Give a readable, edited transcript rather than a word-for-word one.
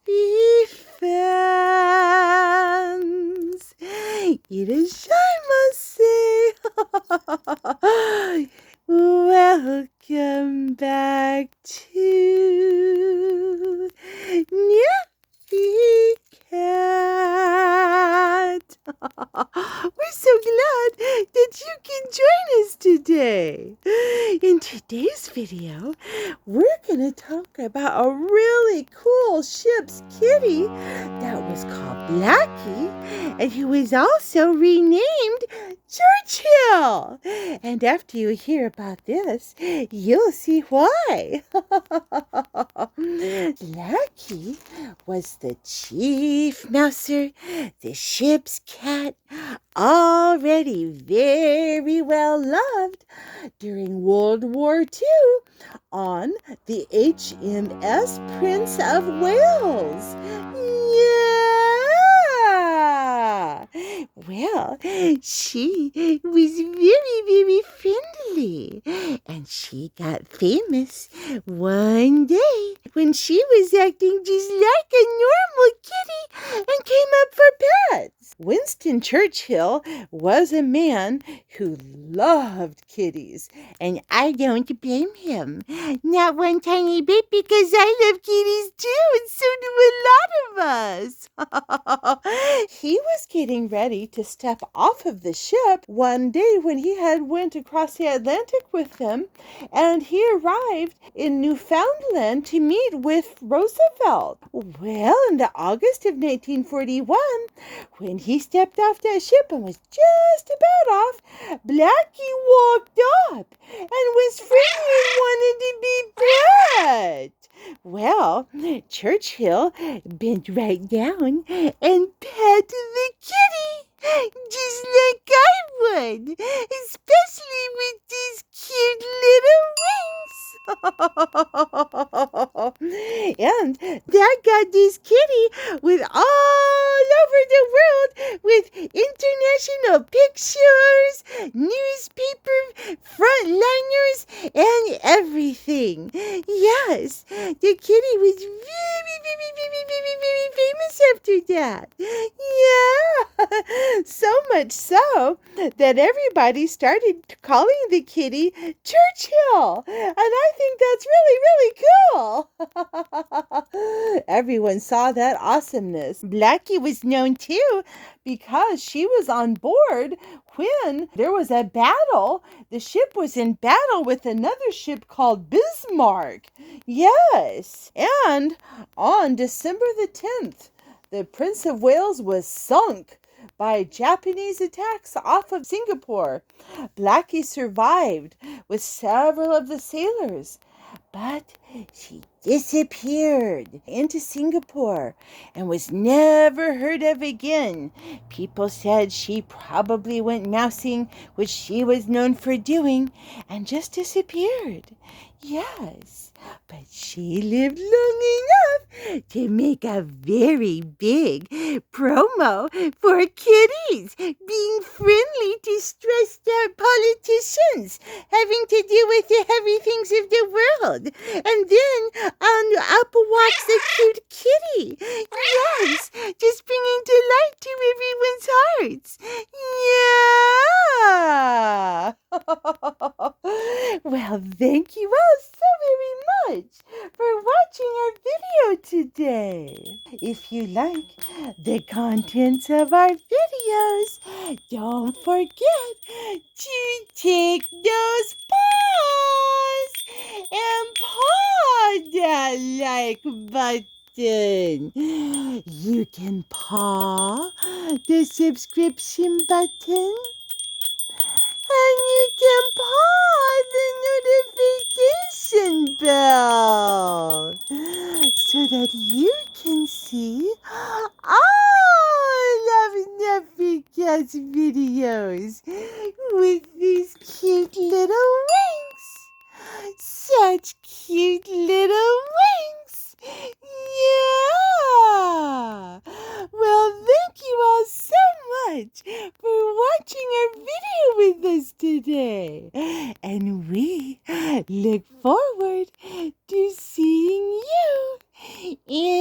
happy fans. It is I must say, welcome back to Nappy Cat. We're so glad that you can join us today. In today's video, we're going to talk about a really cool ship's kitty that was called Blackie and who was also renamed Churchill. And after you hear about this, you'll see why. Blackie was the chief mouser, the ship's cat, already very well loved during World War II on the HMS Prince of Wales. Yeah! Well, she was very, very friendly, and she got famous one day when she was acting just like a normal kitty and came up for pets. Winston Churchill was a man who loved kitties, and I don't blame him. Not one tiny bit, because I love kitties too, and so do a lot of us. He was getting ready to step off of the ship one day when he had went across the Atlantic with them, and he arrived in Newfoundland to meet with Roosevelt. Well, in the August of 1941, when he stepped off that ship and was just about off, Blackie walked up and was friendly and wanted to be pet. Well, Churchill bent right down and pet the kitty, just like I would, especially with these cute little wings. And that got this kitty with all over the world with international pictures, newspaper frontliners, and everything. Yes, the kitty was very, very, very, very, very famous after that. Yeah, so much so that everybody started calling the kitty Churchill. And I think that's really, really cool. Everyone saw that awesomeness. Blackie was known too because she was on board when there was a battle. The ship was in battle with another ship called Bismarck. Yes. And on December the 10th, the Prince of Wales was sunk by Japanese attacks off of Singapore. Blackie survived with several of the sailors, but she disappeared into Singapore and was never heard of again. People said she probably went mousing, which she was known for doing, and just disappeared. Yes, but she lived long enough to make a very big promo for kitties being friendly to stressed out politicians having to do with the heavy things of the world. And then up walks a cute kitty. Yes, just bringing delight to everyone's hearts. Yeah. Well, thank you all so very much for watching our video today. If you like the contents of our videos, don't forget to take those paws and paw that like button. You can paw the subscription button, and you can paw the notification bell so that you can see all of Nappy Cat's videos with these cute little wings. Such cute little wings. Yeah. Well, thank you all so much for watching our video with us today. And we look forward to seeing you in